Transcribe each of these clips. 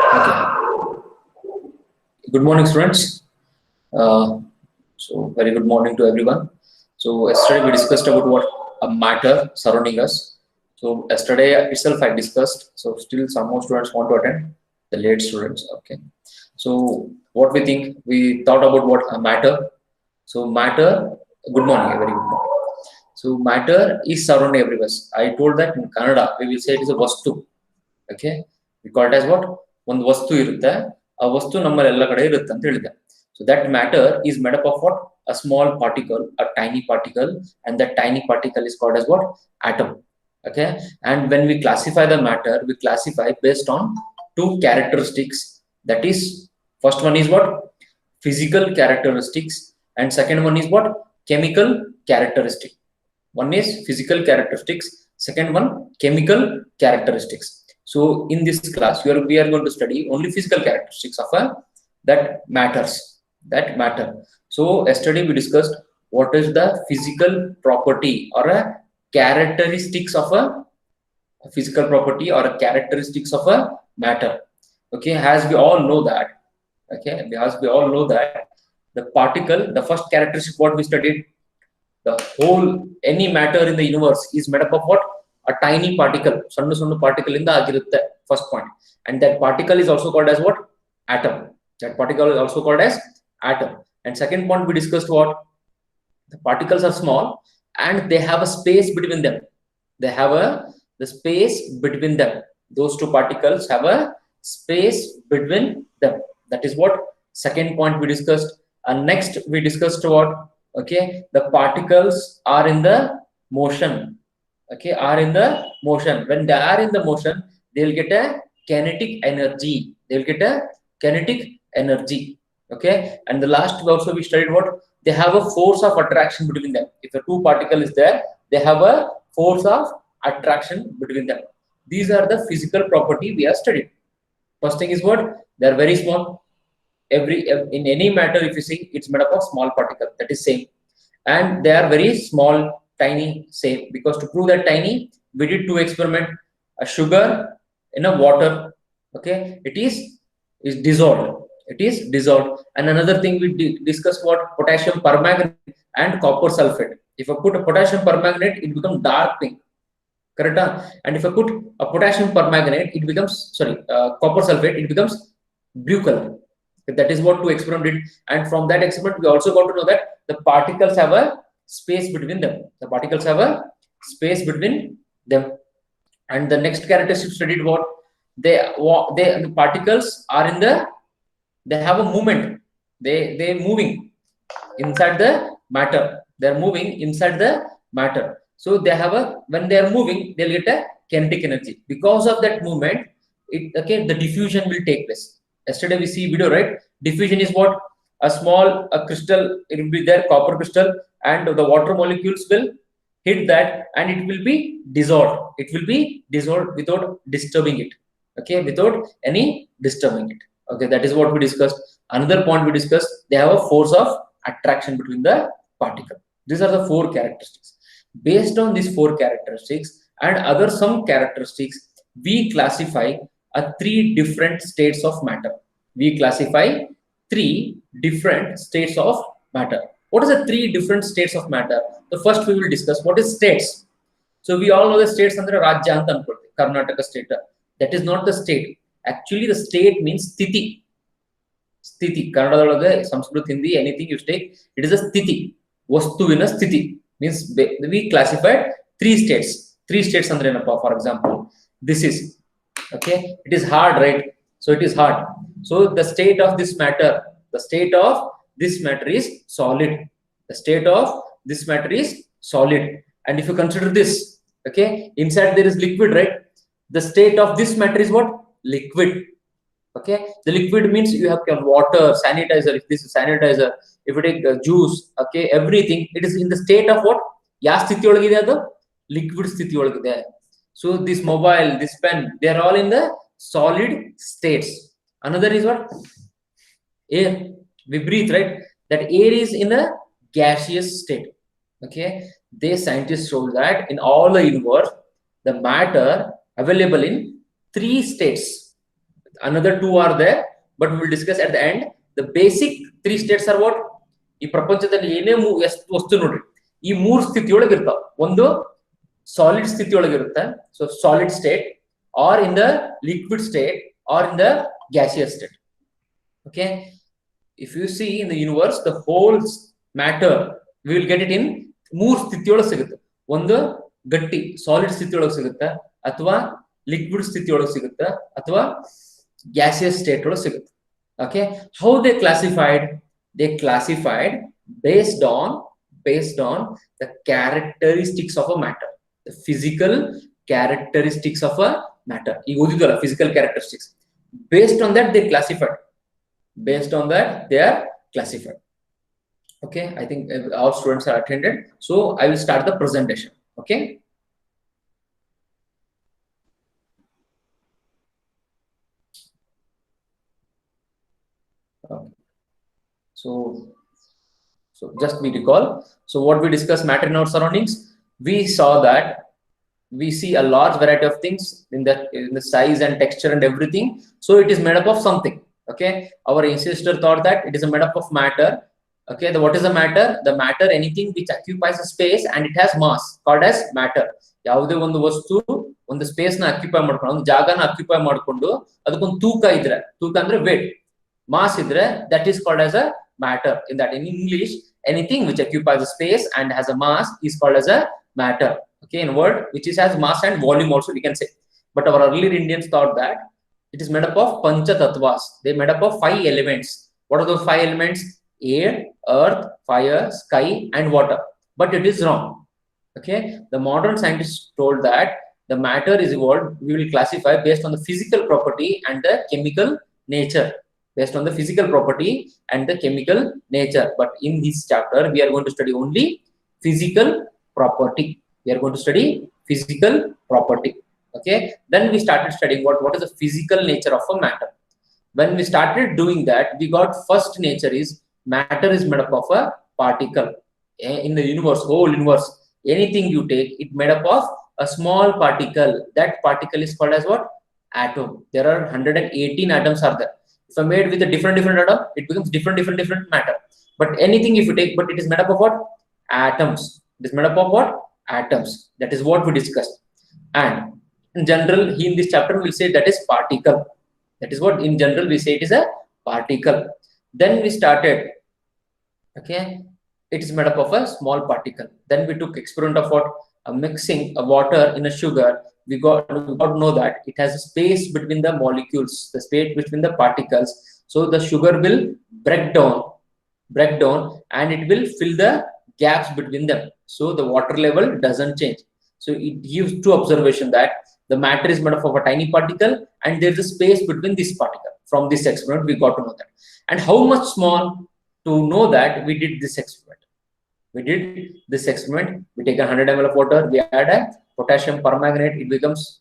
Okay. Good morning, students. Very good morning to everyone. So, yesterday we discussed about what a matter surrounding us. So, yesterday itself I discussed. So, still some more students want to attend, the late students. Okay. So, what we think, we thought about what a matter. So, matter, good morning, a very good morning. So, matter is surrounding everywhere. I told that in Kannada, we will say it is a vastu. Okay. We call it as what? ಒಂದು ವಸ್ತು ಇರುತ್ತೆ ಆ ವಸ್ತು ನಮ್ಮಲ್ಲಿ ಎಲ್ಲ ಕಡೆ ಇರುತ್ತೆ ಅಂತ ಹೇಳಿದೆ so that matter is made up of what a small particle a tiny particle and that tiny particle is called as what atom okay and when we classify the matter we classify based on two characteristics that is first one is what physical characteristics and second one is what chemical characteristic one is physical characteristics second one chemical characteristics so in this class we are going to study only physical characteristics of that matters that matter so yesterday we discussed what is the physical property or a characteristics of a physical property or a characteristics of a matter okay as we all know that okay as we all know that the particle the first characteristic what we studied the whole any matter in the universe is made up of what a tiny particle ಸಣ್ಣ particle ಇಂದ ಆಗಿರುತ್ತೆ first point and that particle is also called as what atom that particle is also called as atom and second point we discussed what the particles are small and they have a space between them they have the space between them those two particles have a space between them that is what second point we discussed and next we discussed what okay the particles are in the motion okay are in the motion when they are in the motion they'll get a kinetic energy they'll get a kinetic energy okay and the last also we studied what they have a force of attraction between them if a two particle is there they have a force of attraction between them these are the physical property we have studied first thing is what they are very small in any matter if you see it's made up of small particle that is same and they are very small tiny same because to prove that tiny we did two experiment a sugar in a water okay it is dissolved and another thing we discussed what potassium permanganate and copper sulfate if I put a potassium permanganate it becomes dark pink correct and if I put a potassium permanganate it becomes copper sulfate it becomes blue color that is what two experiment did and from that experiment we also got to know that the particles have a space between them the particles have a space between them and the next characteristic studied what the particles are in the they have a movement they moving inside the matter they're moving inside the matter so they have a when they are moving they'll get a kinetic energy because of that movement okay the diffusion will take place yesterday we see video right diffusion is what a crystal it will be there copper crystal and the water molecules will hit that and it will be dissolved without disturbing it okay without any disturbing it okay that is what we discussed another point we discussed they have a force of attraction between the particle these are the four characteristics based on these four characteristics and other some characteristics we classify three different states of matter we classify three different states of matter what is the three different states of matter the first we will discuss what is states so we all know the states andre rajya anta ankolteve karnataka state that is not the state actually the state means ಸ್ಥಿತಿ ಕನ್ನಡದೊಳಗೆ Sanskrit Hindi anything you take it is a ಸ್ಥಿತಿ ವಸ್ತುವಿನ ಸ್ಥಿತಿ means we classified three states andre ಏನಪ್ಪ for example this is okay it is hard right so it is hard so the state of this matter is solid the state of this matter is solid and if you consider this okay inside there is liquid right the state of this matter is what liquid okay the liquid means you have water sanitizer if this is sanitizer if you take juice okay everything it is in the state of what ya sthiti olagide adu liquid sthiti olagide so this mobile this pen they are all in the solid states another is what air we breathe right that air is in a gaseous state okay they scientists show that in all the universe the matter available in three states another two are there, but we will discuss at the end. The basic three states are what? ಈ ಪ್ರಪಂಚದಲ್ಲಿ ಏನೇ ವಸ್ತು ನೋಡ್ರಿ, ಈ ಮೂರು ಸ್ಥಿತಿಯೊಳಗೆ ಇರ್ತಾವ. ಒಂದು solid ಸ್ಥಿತಿಯೊಳಗೆ ಇರುತ್ತೆ, so solid state, or in the liquid state, or in the gaseous state. Okay, if you see in the universe, the whole matter we will get it in ಮೂರು ಸ್ಥಿತಿಯೊಳಗೆ ಸಿಗುತ್ತೆ. ಒಂದು ಗಟ್ಟಿ ಸಾಲಿಡ್ ಸ್ಥಿತಿಯೊಳಗೆ ಸಿಗುತ್ತೆ, ಅಥವಾ ಲಿಕ್ವಿಡ್ ಸ್ಥಿತಿಯೊಳಗೆ ಸಿಗುತ್ತೆ, ಅಥವಾ gaseous state ಒಳಗೆ ಸಿಗುತ್ತೆ. Okay, how they classified? They classified based on the characteristics of a matter, the physical characteristics of a matter. ಈಗ ಓದಿದ್ವಲ್ಲ physical characteristics. Based on that they classified. Based on that they are classified. Okay, I think our students are attended, so I will start the presentation. Okay. So just we recall. So what we discussed, matter in our surroundings, we saw that we see a large variety of things in the size and texture and everything. So it is made up of something. Okay, our ancestor thought that it is a made up of matter. Okay, what is the matter? The matter, anything which occupies a space and it has mass, called as matter. ಯಾವುದೇ ಒಂದು ವಸ್ತು ಒಂದು space ನ occupy ಮಾಡ್ಕೊಂಡು, ಒಂದು ಜಾಗನ occupy ಮಾಡ್ಕೊಂಡು ಅದಕ್ಕೊಂದು ತೂಕ ಇದ್ರೆ, ತೂಕ ಅಂದ್ರೆ wait, mass idre, that is called as a matter. In that, in English, anything which occupies a space and has a mass is called as a matter. Okay, in word which is has mass and volume also we can say. But our earlier Indians thought that it is made up of pancha tattvas. They made up of 5 elements. What are those 5 elements? Air, earth, fire, sky and water. But it is wrong. Okay, the modern scientists told that the matter is what we will classify based on the physical property and the chemical nature. Based on the physical property and the chemical nature. But in this chapter, we are going to study only physical property. We are going to study physical property. Okay. Then we started studying what is the physical nature of a matter. When we started doing that, we got first nature is matter is made up of a particle. In the universe, whole universe, anything you take, it made up of a small particle. That particle is called as what? Atom. There are 118 atoms are there. If I made with a different atom, it becomes different matter. But anything if you take, but it is made up of what? Atoms. It is made up of what? Atoms. That is what we discussed. And in general, in this chapter, we'll say that is particle. That is what in general we say it is a particle. Then we started. Okay, it is made up of a small particle. Then we took experiment of what? Mixing a water in a sugar. We got to know that it has a space between the molecules, the space between the particles. So the sugar will break down and it will fill the gaps between them. So the water level doesn't change. So it gives two observation that the matter is made up of a tiny particle and there is a space between this particle. From this experiment, we got to know that. And how much small? To know that, we did this experiment. We take 100 ml of water, we add a potassium permanganate, it becomes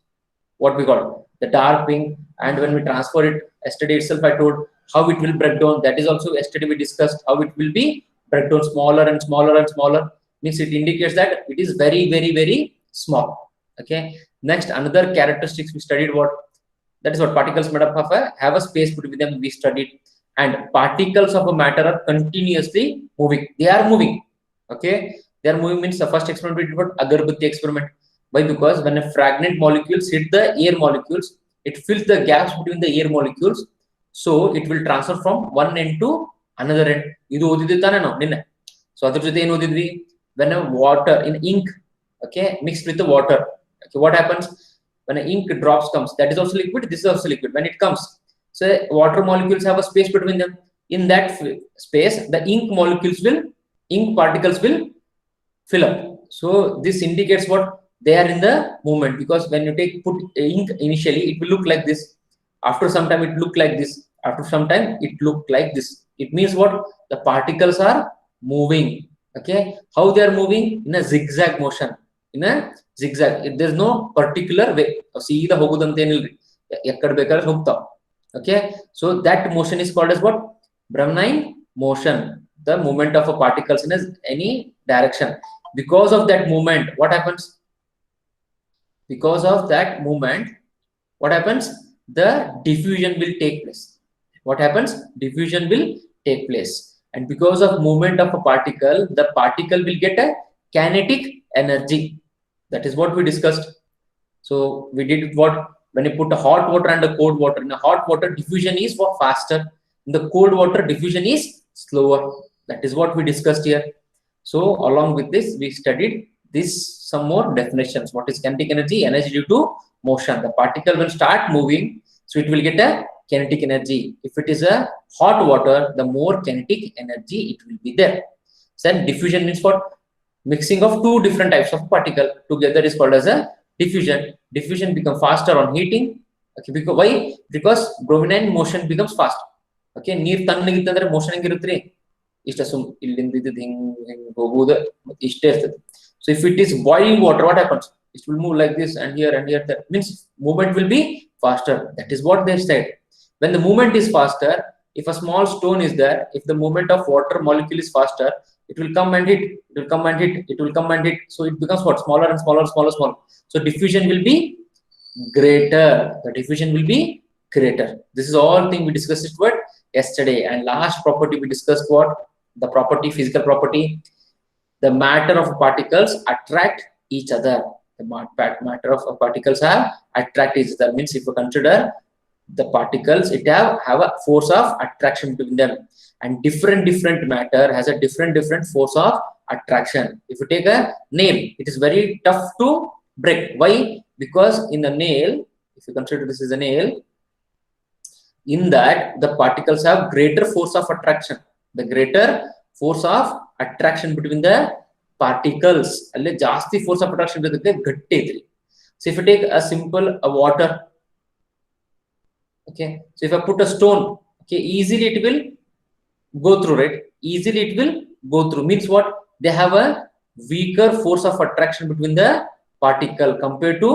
what we call the dark pink. And when we transfer it, yesterday itself I told how it will break down. That is also yesterday we discussed how it will be break down smaller and smaller and smaller. Means it indicates that it is very small. Okay, next another characteristics we studied what? That is what particles made up of have a space between them, we studied. And particles of a matter are continuously moving. They are moving. Okay, they are moving means the first experiment we did what? Agarbatti experiment. Why? Because when a fragment molecules hit the air molecules, it fills the gaps between the air molecules. So it will transfer from one end to another end. Idu odidde tane now ninne. So adar jothe ಏನು ಓದಿದ್ವಿ? When a water in ink, okay, mixed with the water, okay, what happens? When an ink drops comes, that is also liquid, this is also liquid. When it comes, so water molecules have a space between them. In that space, the ink particles will fill up. So this indicates what? They are in the movement, because when you put ink initially, it will look like this. After some time, it look like this. After some time, it look like this. It means what? The particles are moving. Okay, how they are moving? In a zigzag motion. In a zigzag. There's no particular way. See the hogudante enilri. Ekkad bekar hogtav. Okay, so that motion is called as what? Brahmine motion. The movement of a particles in any direction. Because of that movement, what happens? Because of that movement, what happens? the diffusion will take place. What happens? Diffusion will take place. And because of movement of a particle, the particle will get a kinetic energy. That is what we discussed. So we did what? When you put a hot water and a cold water, in a hot water, diffusion is faster. In the cold water, diffusion is slower. That is what we discussed here. So along with this, we studied some more definitions. What is kinetic energy? Energy due to motion. The particle will start moving, so it will get a kinetic energy. If it is a hot water, the more kinetic energy it will be there. So diffusion means what? Mixing of two different types of particle together is called as a diffusion. Diffusion becomes faster on heating. Okay, because why? Because bromine motion becomes fast. Okay, ನೀರ್ ತಣ್ಣಗಿತ್ತಂದ್ರೆ motion ಹೆಂಗಿರುತ್ತೆ? ಇಷ್ಟ ಇಲ್ಲಿಂದ ಹಿಂಗ್ ಹೋಗುವುದು ಇಷ್ಟೇ ಇರ್ತದೆ. So if it is boiling water, what happens? It will move like this and here and here. That means movement will be faster. That is what they said. When the movement is faster, if a small stone is there, if the movement of water molecule is faster, it will come and hit, it will come and hit, it will come and hit. So it becomes what? Smaller and smaller, smaller, smaller. So diffusion will be greater. The diffusion will be greater. This is all thing we discussed it what yesterday. And last property we discussed what? The property, physical property. The matter of particles attract each other. The matter of particles have attract each other. Means if you consider the particles, it have a force of attraction between them. And different matter has a different force of attraction. If you take a nail, it is very tough to break. Why? Because in the nail, if you consider this is a nail, in that the particles have greater force of attraction. The greater force of attraction between the particles. Alle jaasti force of attraction irutte gatte idri. So if you take a simple water, okay, so if I put a stone, okay, easily it will go through, right? Easily it will go through. Means what? They have a weaker force of attraction between the particle compared to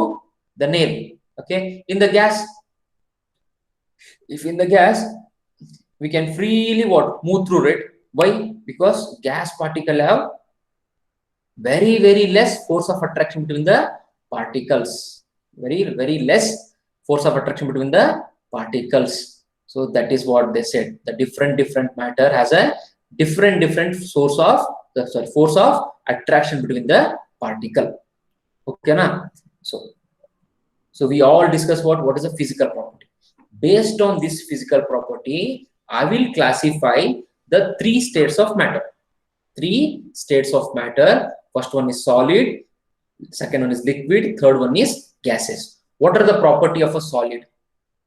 the nail. Okay, in the gas, if in the gas we can freely what? Move through it. Why? Because gas particle have very less force of attraction between the particles. Very less force of attraction between the particles. So that is what they said. The different matter has a different source of force of attraction between the particle. Okay, na? So we all discuss what is a physical property. Based on this physical property, I will classify the 3 states of matter. 3 states of matter. First one is solid, second one is liquid, third one is gases. What are the property of a solid?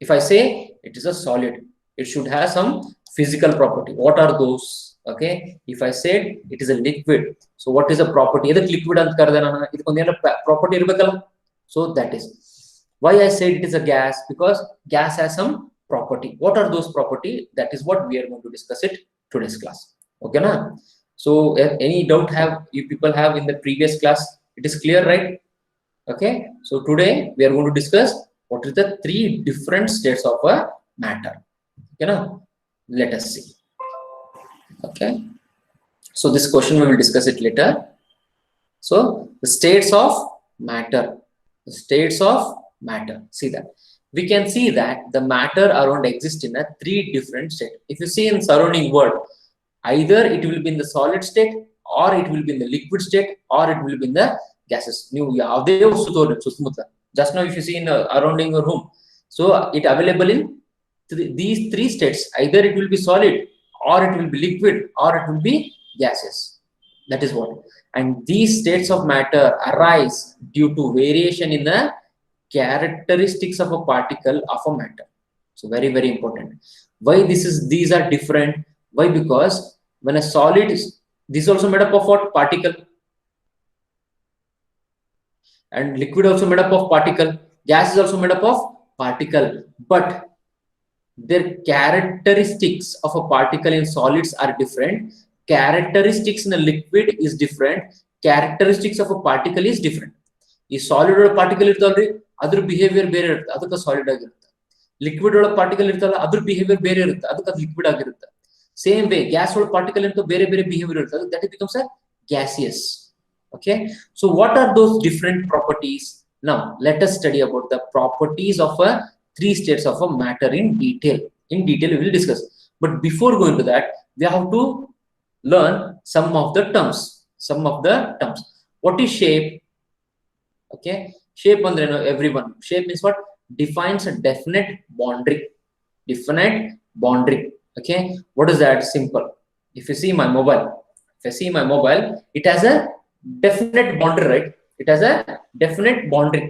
If I say it is a solid, it should have some physical property. What are those? Okay, if I said it is a liquid, so what is the property? Edak liquid ant karde nana idakondu ಏನು property ಇರಬೇಕಲ್ಲ. So that is why I said it is a gas, because gas has some property. What are those property? That is what we are going to discuss it today's class. Okay na? So any doubt you people have in the previous class? It is clear, right? Okay, so today we are going to discuss what is the 3 different states of a matter. Okay na? Let us see. Okay, so this question we will discuss it later. So the states of matter. The states of matter. See that we can see that the matter around exists in a 3 different states. If you see in surrounding world, either it will be in the solid state, or it will be in the liquid state, or it will be in the gases. Just now if you see in surrounding your home, so it available in these 3 states. Either it will be solid, or it will be liquid, or it will be gases. That is what. And these states of matter arise due to variation in the characteristics of a particle of a matter. So very important. Why these are different? Why? Because when a solid is, this is also made up of what? Particle. And liquid also made up of particle. Gas is also made up of particle. But their characteristics of a particle in solids are different. Characteristics in a liquid is different. Characteristics of a particle is different. ಈ solid ಒಳಗೆ particle ಇರ್ತಾವಲ್ರಿ, ಅದ್ರ behaviour ಬೇರೆ ಇರುತ್ತೆ, ಅದಕ್ಕೆ solid ಆಗಿರುತ್ತೆ. Liquid ಒಳಗೆ particle ಇರ್ತಾವಲ್ಲ, ಅದ್ರ ಬಿಹೇವಿಯರ್ ಬೇರೆ ಇರುತ್ತೆ, ಅದಕ್ಕೆ ಅದು ಲಿಕ್ವಿಡ್ ಆಗಿರುತ್ತೆ. ಸೇಮ್ ವೇ ಗ್ಯಾಸ್ ಒಳಗೆ ಪಾರ್ಟಿಕಲ್ ಇರ್ತವೆ, ಬೇರೆ ಬಿಹೇವಿಯರ್ ಇರುತ್ತೆ, that it becomes a gaseous. Okay, so what are those different properties? Now let us study about the properties of a three states of a matter in detail. In detail we will discuss, but before going to that we have to learn some of the terms. What is shape? Okay, shape andre everyone, shape means what? Defines a definite boundary. Okay, what is that? Simple. If you see my mobile, it has a definite boundary, right? It has a definite boundary.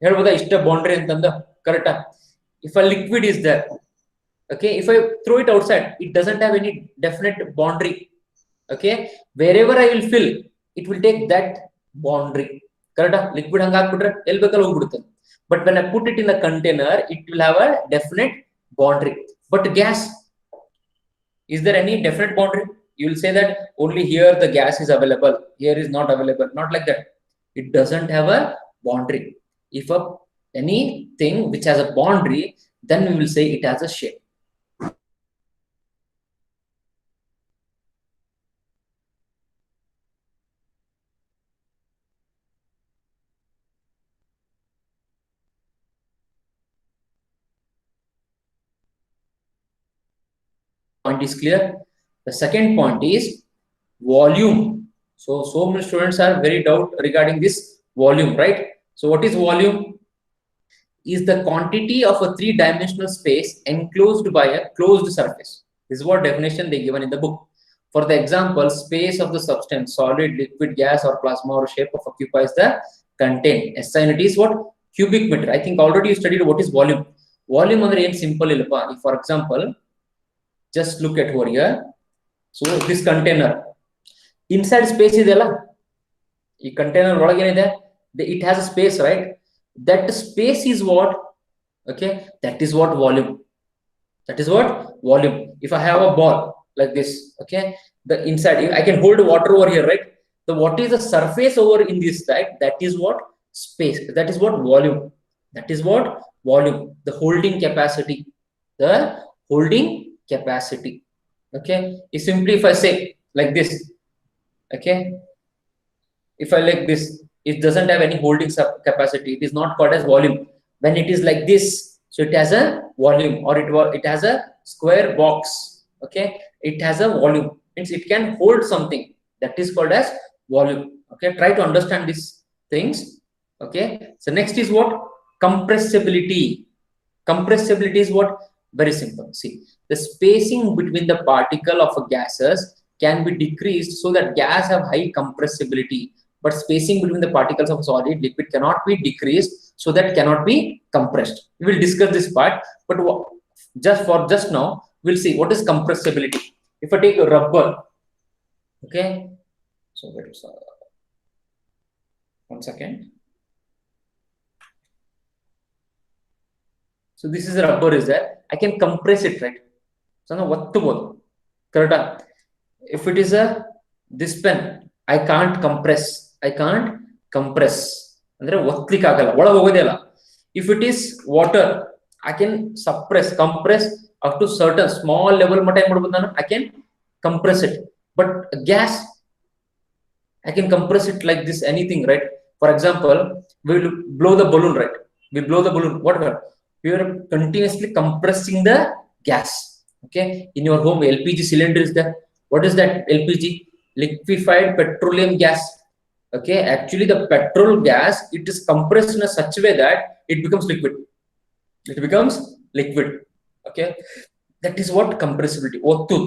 ಹೇಳ್ಬೋದಾ ಇಷ್ಟ boundary ಅಂತಂದ ಕರೆಕ್ಟಾ? If a liquid is there, okay, if I throw it outside, it doesn't have any definite boundary. Okay, wherever I will fill, it will take that boundary. Correct? Liquid hanga hakbiಟ್ರೆ ಎಲ್ಲಿ ಬೇಕಲ್ಲಿ ಹೋಗ್ಬಿಡುತ್ತೆ. But when I put it in a container, it will have a definite boundary. But gas, is there any definite boundary? You will say that only here the gas is available, here is not available. Not like that. It doesn't have a boundary. If anything which has a boundary, then we will say it has a shape. Point is clear. The second point is volume. So many students are very doubt regarding this volume, right? So what is volume? Is the quantity of a three-dimensional space enclosed by a closed surface. This is what definition they given in the book. For the example, space of the substance, solid, liquid, gas, or plasma, or shape of occupies the content. SI unit is what? Cubic meter. I think already you studied what is volume. Volume andre ಏನು simple illappa. For example, just look at over here. So this container, inside space ಇದೆಯಲ್ಲ, ಈ container ಒಳಗೆ ಏನಿದೆ? It has a space, right? That space is what? Okay, that is what volume. If I have a ball like this, okay, the inside I can hold water over here, right? So what is the surface over in this side? That is what? Space. That is what? Volume. The holding capacity. Okay, if I say like this, okay, if I like this, it doesn't have any holding capacity. It is not called as volume. When it is like this, so it has a volume, or it has a square box. Okay, it has a volume, means it can hold something. That is called as volume. Okay, try to understand these things. Okay, so next is what? Compressibility. Compressibility is what? Very simple. See, the spacing between the particle of a gases can be decreased so that gas have high compressibility. But spacing between the particles of solid liquid cannot be decreased, so that cannot be compressed. We will discuss this part, but just now we'll see what is compressibility. If I take a rubber, okay, so wait, one second. So this is a rubber is there. I can compress it, right? So now what to both? Correct? If it is this pen, I can't compress. Andre ಒತ್ತಲಿಕ್ಕೆ ಆಗಲ್ಲ, ಒಳಗೆ ಹೋಗೋದೇ ಇಲ್ಲ. If it is water, I can compress up to certain small level ಮಟ್ಟ ಏನು ಮಾಡಬಹುದು ನಾನು? I can compress it. But gas, I can compress it like this, anything, right? For example, we will blow the balloon, right? We blow the balloon. What we are continuously compressing the gas. Okay, in your home LPG cylinder is there. What is that? LPG, liquefied petroleum gas. Okay, actually the petrol gas, it is compressed in a such way that it becomes liquid. Okay, that is what compressibility. Ottu.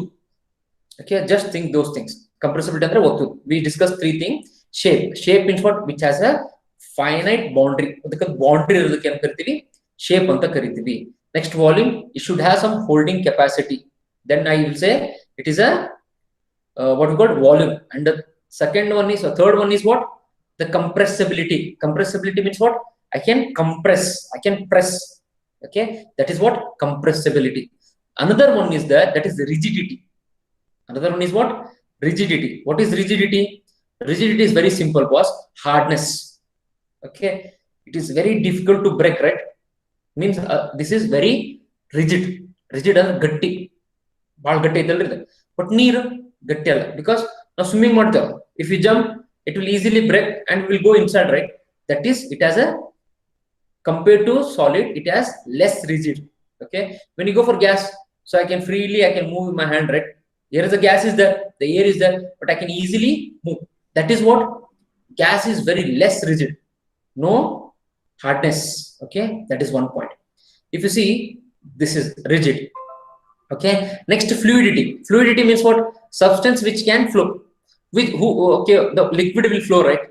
Okay, just think those things. Compressibility andre ottu. We discussed three things. Shape means what? Which has a finite boundary. ಅದಕ್ಕೆ boundary ಇರೋದಕ್ಕೆ ಏನು ಕರಿತೀವಿ? Shape ಅಂತ ಕರಿತೀವಿ. Next, volume, it should have some holding capacity. Then I will say it is a what we call volume. And the third one is what? The compressibility. Compressibility means what? I can compress, I can press. Okay, that is what? Compressibility. Another one is that is the rigidity. Another one is what? Rigidity. What is rigidity? Rigidity is very simple, boss. Hardness. Okay, it is very difficult to break, right? Means this is very rigid. Rigid ಅಂದ್ರೆ ಗಟ್ಟಿ, ಬಹಳ ಗಟ್ಟಿ ಐತಲ್ರಿ ಇದು. But ನೀರು ಗಟ್ಟಿ ಅಲ್ಲ, because ನಾವು ಸ್ವಿಮ್ಮಿಂಗ್ ಮಾಡ್ತೇವೆ. If you jump, it will easily break and will go inside, right? That is, it has a Compared to solid, it has less rigid. Okay, when you go for gas, so I can move my hand, right? Here is the gas is there, the air is there, but I can easily move. That is what gas is, very less rigid, no hardness. Okay, that is one point. If you see, this is rigid. Okay, next, fluidity. Fluidity means what? Substance which can flow. With who? Okay, the liquid will flow, right?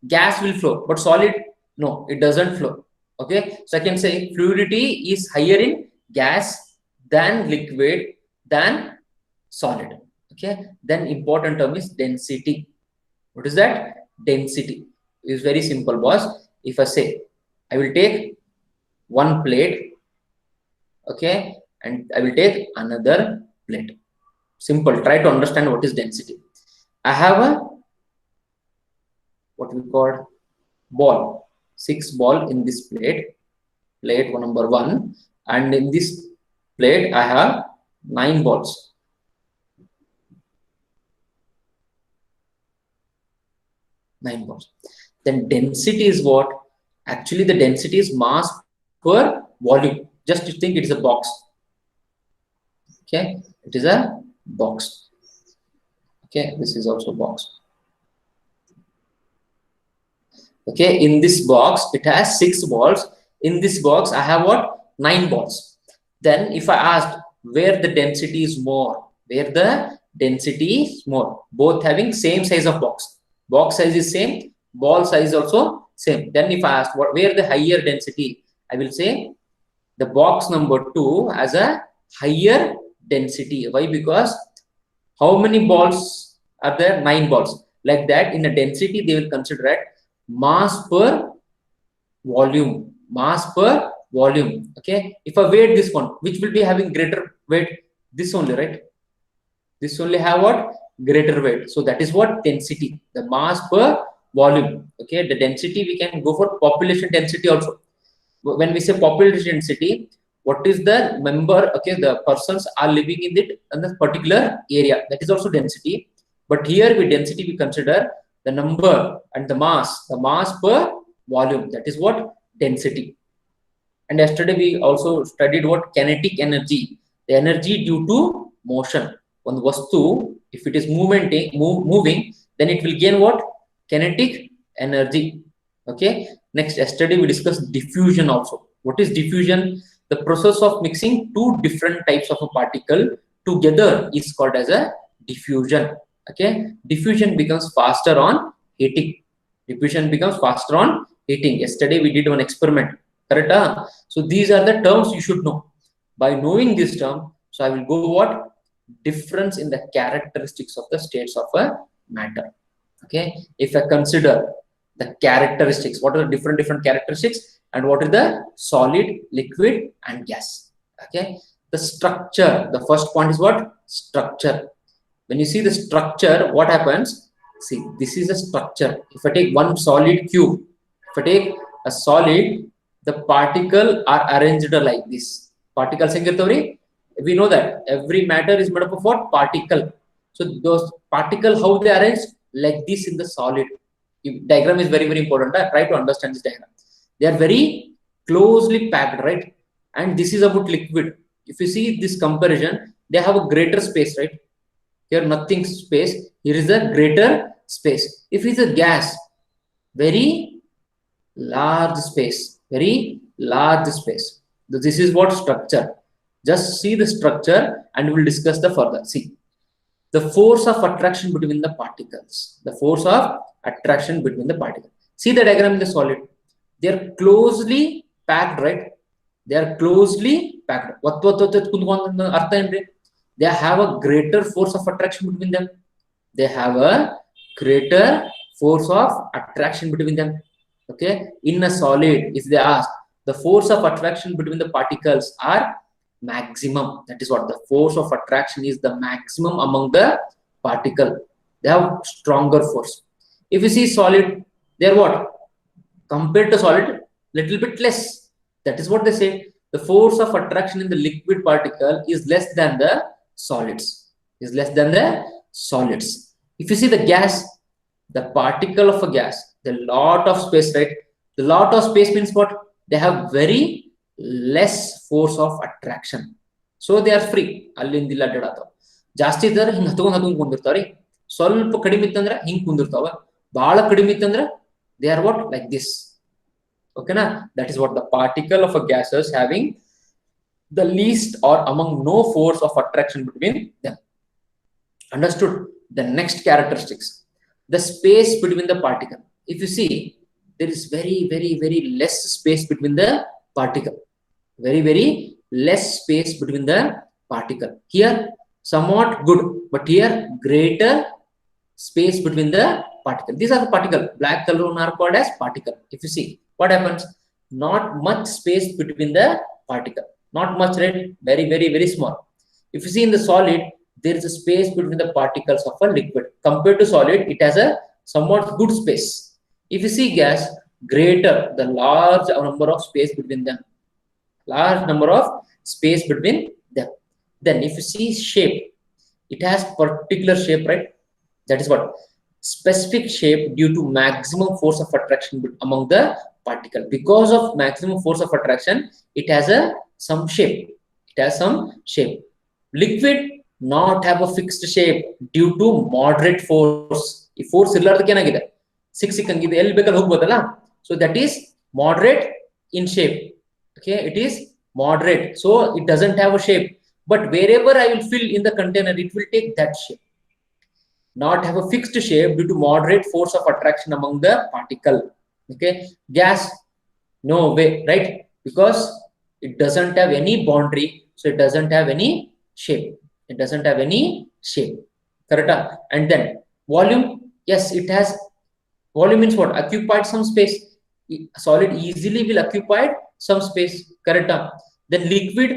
Gas will flow, but solid, no, it doesn't flow. Okay, so I can say fluidity is higher in gas than liquid than solid. Okay, then important term is density. What is that? Density is very simple, boss. If I say I will take one plate, okay, and I will take another plate. Simple. Try to understand what is density. I have a what we call ball, 6 ball in this plate, plate number 1, and in this plate I have 9 balls. 9 balls. Then density is what? Actually, the density is mass per volume. Just to think, it is a box. Okay, it is a box. Okay, this is also box. Okay, in this box it has 6 balls. In this box I have what? 9 balls. Then if I asked where the density is more, where the density is more, both having same size of box. Box size is same, ball size also same. Then if I asked where the higher density, I will say the box number 2 has a higher density. Why? Because how many balls are there? 9 balls. Like that, in a density they will consider it mass per volume. Mass per volume. Okay, if I weight this one, which will be having greater weight? This only, right? This only have what? Greater weight. So that is what? Density, the mass per volume. Okay, the density, we can go for population density also. When we say population density, what is the member? Okay, the persons are living in it in the particular area, that is also density. But here with density we consider the number and the mass per volume, that is what? Density. And yesterday we also studied what? Kinetic energy, the energy due to motion. One vastu, if it is moving, then it will gain what? Kinetic energy. Okay, next, yesterday we discussed diffusion also. What is diffusion? The process of mixing two different types of a particle together is called as a diffusion. Okay, diffusion becomes faster on heating. Diffusion becomes faster on heating. Yesterday we did one experiment, correct? So these are the terms you should know. By knowing this term, so I will go what? Difference in the characteristics of the states of a matter. Okay, if I consider the characteristics, what are the different characteristics, and what is the solid, liquid, and gas? Okay, the structure, the first point is what? Structure. When you see the structure, what happens? See, this is a structure. If I take one solid cube, if I take a solid, the particle are arranged like this. Particles, we know that every matter is made up of what? Particle. So those particle, how they arranged? Like this in the solid. Diagram is very important. Try to understand this diagram. They are very closely packed, right? And this is about liquid. If you see this comparison, they have a greater space, right? Here nothing space. Here is a greater space. If it's a gas, very large space. Very large space. This is what structure. Just see the structure and we'll discuss the further. See, the force of attraction between the particles. The force of attraction between the particles. See the diagram in the solid. They are closely packed, right? They are closely packed. They have a greater force of attraction between them. They have a greater force of attraction between them. Okay, in a solid, if they ask, the force of attraction between the particles are maximum. That is what the force of attraction is, the maximum among the particle. They have stronger force. If you see solid, they are what? Compared to solid, little bit less. That is what they say. The force of attraction in the liquid particle is less than the solids. Is less than the solids. If you see the gas, the particle of a gas, the lot of space, right? The lot of space means what? they have very less force of attraction, so they are free. ಅಲ್ಲಿಂದಿಲ್ಲ ಅಡ್ಡಾಡತಾವ. ಜಾಸ್ತಿ ಇದ್ದರೆ ಹಿಂಗೆ ಹತ್ಕೊಂಡು ಕುಂದಿರ್ತಾವ್ರಿ. ಸ್ವಲ್ಪ ಕಡಿಮೆ ಇತ್ತಂದ್ರೆ ಹಿಂಗೆ ಕುಂದಿರ್ತಾವ. ಬಹಳ ಕಡಿಮೆ ಇತ್ತಂದ್ರೆ they are what, like this. Okay na? That is what the particle of a gases having the least or among no force of attraction between them. Understood? The next characteristics, the space between the particle. If you see, there is very less space between the particle. Very less space between the particle. Here somewhat good, but here greater space between the particle. These are the particle. Black color are called as particle. If you see, what happens? Not much space between the particle. Not much, right? Very small. If you see in the solid, there is a space between the particles of a liquid. Compared to solid, it has a somewhat good space. If you see gas, greater, the large number of space between them. Large number of space between them. Then if you see shape, it has particular shape, right? That is what? Specific shape due to maximum force of attraction among the particle. Because of maximum force of attraction, it has some shape. It has some shape. Liquid not have a fixed shape due to moderate force. If force illardಕ್ಕೆ ಏನಾಗಿದೆ, ಸಿಕ್ಕಂಗಿದೆ, ಎಲ್ಲಿ ಬೇಕಾದ್ರೆ ಹೋಗ್ಬೋದಲ್ಲ. So that is moderate in shape. Okay, it is moderate, so it doesn't have a shape. But wherever I will fill in the container, it will take that shape. Not have a fixed shape due to moderate force of attraction among the particle. Okay, gas, no way, right? Because it doesn't have any boundary, so it doesn't have any shape. It doesn't have any shape. Correct? And then volume, yes, it has volume. Means what? Occupied some space. Solid easily will occupy some space. Correct? Then liquid,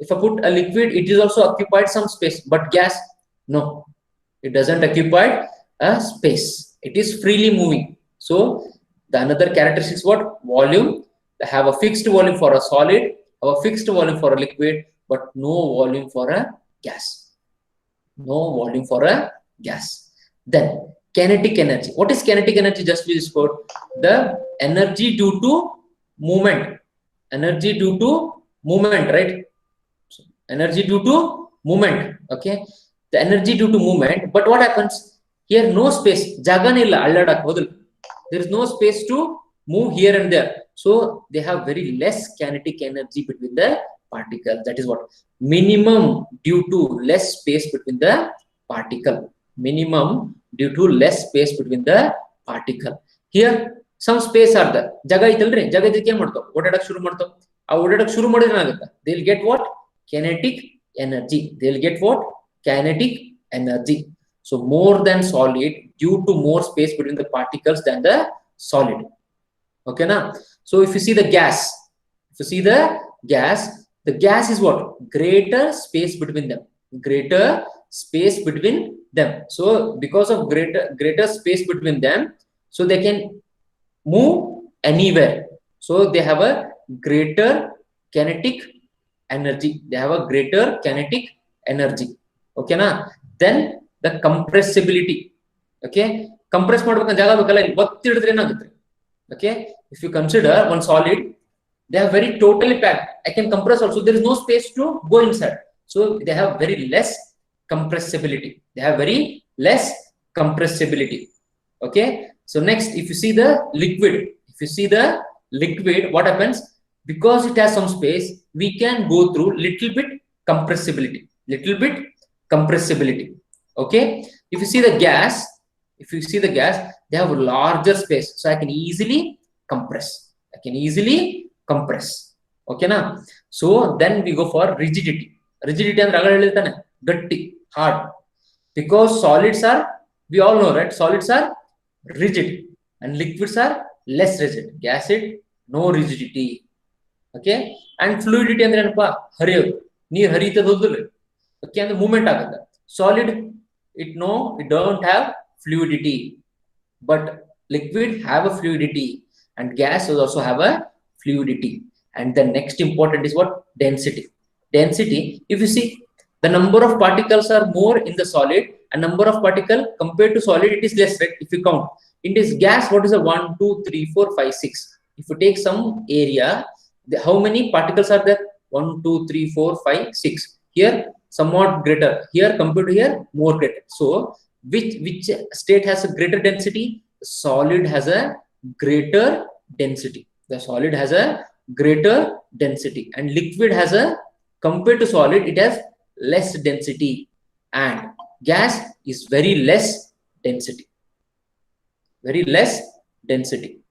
if I put a liquid, it is also occupied some space. But gas, no, it doesn't occupy a space. It is freely moving. So the another characteristic is what? Volume. They have a fixed volume for a solid, have a fixed volume for a liquid, but no volume for a gas. No volume for a gas. Then kinetic energy. What is kinetic energy? Just we discussed the energy due to movement. Energy due to movement, right? So, energy due to movement. Okay, the energy due to movement. But what happens here? No space. Jaganilla alladak hodul. There is no space to move here and there. So they have very less kinetic energy between the particles. That is what? Minimum due to less space between the particle. Minimum due to less space between the particle. Here some space are there. Jaga italri, jaga idಕ್ಕೆ ಏನು ಮಾಡ್ತಾವ? ಓಡಾಡಕ್ಕೆ ಶುರು ಮಾಡ್ತಾವ. ಆ ಓಡಾಡಕ್ಕೆ ಶುರು ಮಾಡಿದ್ರೆ ಏನಾಗುತ್ತೆ? They will get what? Kinetic energy. They will get what? Kinetic energy. So more than solid due to more space between the particles than the solid. Okay na? So if you see the gas, the gas is what? Greater space between them. Greater space between them. So because of greater space between them, so they can move anywhere. So they have a greater kinetic energy. They have a greater kinetic energy. Okay na? Then the compressibility. Okay, compress ಮಾಡ್ಬೇಕಂತ ಜಾಗ ಬೇಕಲ್ಲ, ಇಲ್ಲಿ ಒತ್ತಿ ಹಿಡಿದ್ರೆ ಏನಾಗುತ್ತೆ? Okay, if you consider one solid, they are very totally packed. I can compress also. There is no space to go inside. So they have very less compressibility. They have very less compressibility. Okay. So next, if you see the liquid, what happens? Because it has some space, we can go through little bit compressibility. Okay. If you see the gas, they have a larger space, so I can easily compress. Okay na? So then we go for rigidity. Rigidity and gatti, hard. Because solids are, we all know, right? Solids are rigid and liquids are less rigid. Gases, no rigidity. Okay, and fluidity ಅಂದ್ರೆ ಏನಪ್ಪ? ಹರಿಯೋದು, ನೀರು ಹರಿಯುತ್ತದೆ ಹೋದ್ರೆ okay ಅಂದ್ರೆ movement ಆಗುತ್ತೆ. Solid, it don't have fluidity, but liquid have a fluidity and gas also have a fluidity. And the next important is what? Density. If you see, the number of particles are more in the solid, and number of particle compared to solid it is less, right? If you count in this gas, what is the 1 2 3 4 5 6? If you take some area, how many particles are there? 1 2 3 4 5 6. Here somewhat greater, here compared to here more greater. So which state has a greater density? Solid has a greater density. The solid has a greater density, and liquid has a, compared to solid, it has less density, and gas is very less density, very less density.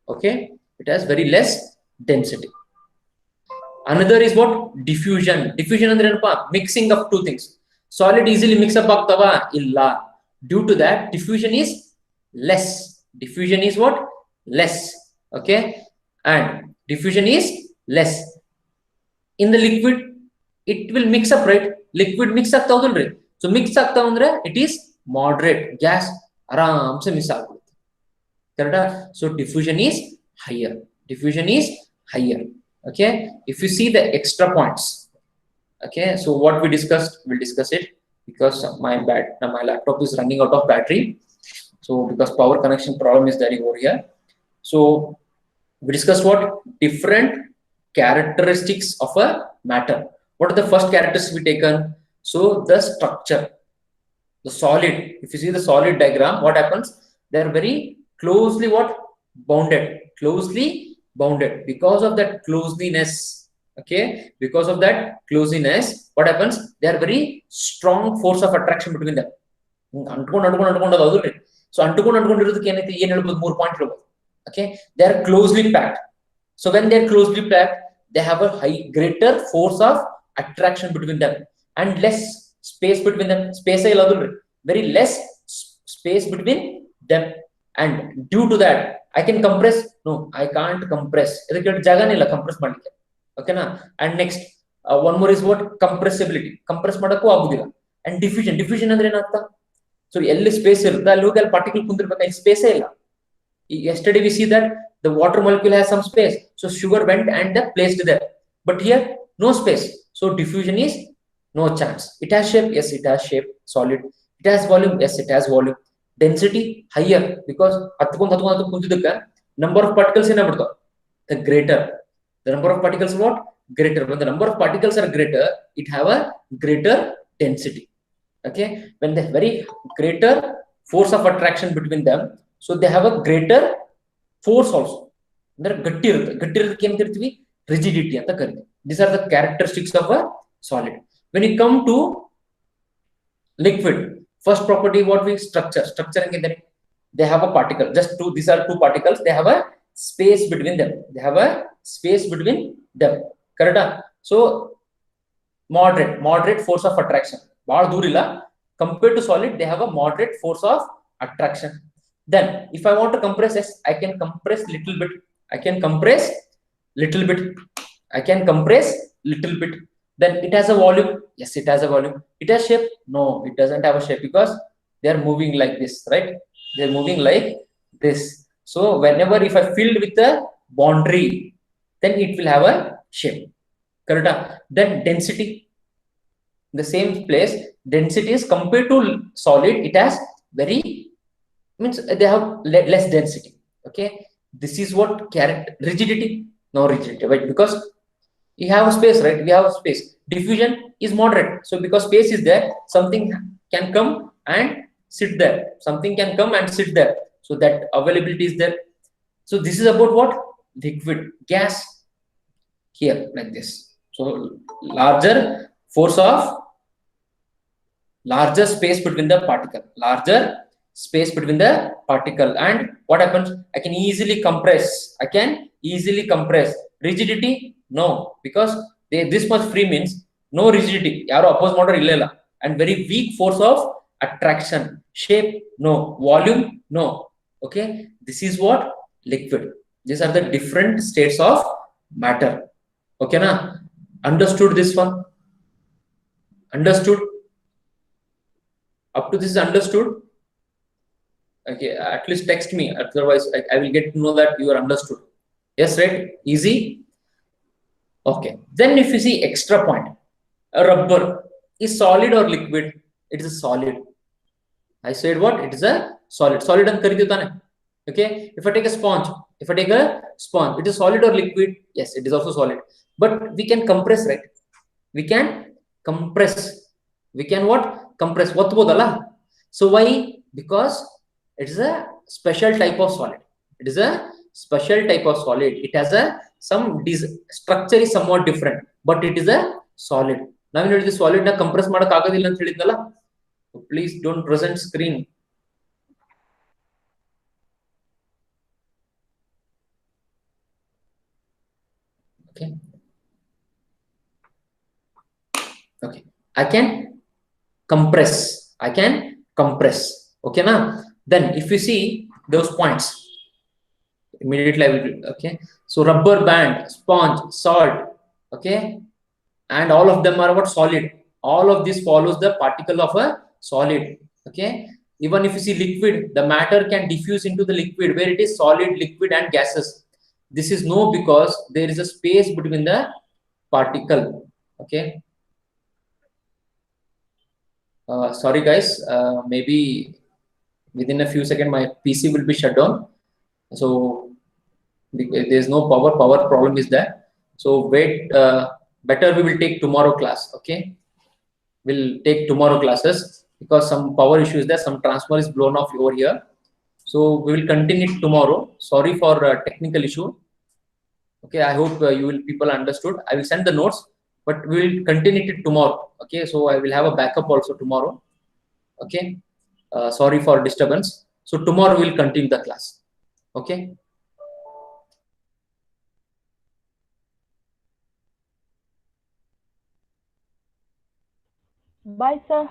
Okay, it has very less density. Another is what? Diffusion. Diffusion andre ಏನಪ್ಪಾ? Mixing of two things. Solid easily mix up ಆಗ್ತವಾ? ಇಲ್ಲ. Due to that, diffusion is less. Diffusion is what? Less. Okay, and diffusion is less. In the liquid, it will mix up, right? Liquid mix ಆಗ್ತಾವಲ್ರಿ. So mix ಆಗ್ತಾವ ಅಂದ್ರೆ it is moderate. Gas ಆರಾಮ್ಸೆ mix ಆಗುತ್ತೆ. Correct? So diffusion is higher. Diffusion is higher. Okay, if you see the extra points, okay, so what we discussed, we'll discuss it, because my laptop is running out of battery, so because power connection problem is there over here. So we discussed what? Different characteristics of a matter. What are the first characteristics we taken? So the structure, the solid. If you see the solid diagram, what happens? They are very closely what? Bounded, closely bounded. Because of that closeness, okay, because of that closeness, what happens? They are very strong force of attraction between them. So more point. Okay, they are closely packed. So when they are closely packed, they have a greater force of attraction between them, and less space between them. Space very less space between them, and due to that, I can compress. No, I can't compress. Compress. Okay na? And next, one more is what? Compressibility. Compress madakku agudilla. And diffusion. Diffusion andre enartha? So elli space irutta, local particle kundirbeka, space illa. Yesterday we see that the water molecule has some space, so sugar went and placed there. But here no space. So diffusion is no chance. It has shape. Yes, it has shape. Solid. It has volume. Yes, it has volume. Density higher, because number of particles in the greater. The number of particles what? Greater. When the number of particles are greater, it have a greater density. Okay, when the very greater force of attraction between them, so they have a greater force also. Rigidity. These are the characteristics of a solid. When you come to liquid, first property, what we structure? They have a particle. Just two. These are two particles. They have a space between them. They have a space between them. Correct? So moderate force of attraction. Compared to solid, they have a moderate force of attraction. Then, if I want to compress, yes, I can compress little bit. I can compress little bit. I can compress little bit. Then it has a volume. Yes, it has a volume. It has shape. No, it doesn't have a shape, because they are moving like this, right? They are moving like this. So whenever if I filled with a boundary, then it will have a shape. Correct? Then density. In the same place, density is compared to solid. It has very, means they have less density. Okay, this is what character. Rigidity. No rigidity, right? Because you have a space, right? We have a space. Diffusion is moderate. So because space is there, something can come and sit there. Something can come and sit there. So that availability is there. So this is about what? Liquid. Gas here like this. So larger force of, larger space between the particle. Larger space between the particle. And what happens? I can easily compress. I can easily compress. Rigidity? No, because this much free means no rigidity. Yaro oppose motor illela. And very weak force of attraction. Shape? No. Volume? No. Okay, this is what? Liquid. These are the different states of matter. Okay na? Understood this one? Understood? Up to this is understood? Okay, at least text me, otherwise I will get to know that you are understood. Yes, right? Easy. Okay, then if you see extra point, a rubber is solid or liquid? It is a solid. I said what? It is a solid. Solid and karidutane. Okay, if I take a sponge, If I take a sponge, it is solid or liquid? Yes, it is also solid. But we can compress, right? We can compress. We can what? Compress. What bodala? So why? Because it is a special type of solid. It is a special type of solid. It has a structure is somewhat different, but it is a solid. Now you know the solid na compress madak agadilla anta helidnalla. So please don't present screen. Okay. Okay. I can compress. I can compress. Okay, now then if you see those points, immediately I will. Okay, so rubber band, sponge, salt. Okay, and all of them are what? Solid. All of this follows the particle of a solid. Okay, even if you see liquid, the matter can diffuse into the liquid where it is solid, liquid, and gases. This is no because there is a space between the particle. Okay. Sorry guys, maybe within a few seconds my PC will be shut down. So there's no power problem is there. So wait, better we will take tomorrow class. Okay, we'll take tomorrow classes because some power issue is there, some transformer is blown off over here. So we will continue tomorrow. Sorry for technical issue. Okay, I hope you will people understood. I will send the notes, but we will continue it tomorrow. Okay, so I will have a backup also tomorrow. Okay, sorry for disturbance. So tomorrow we'll continue the class. Okay. Bye, sir.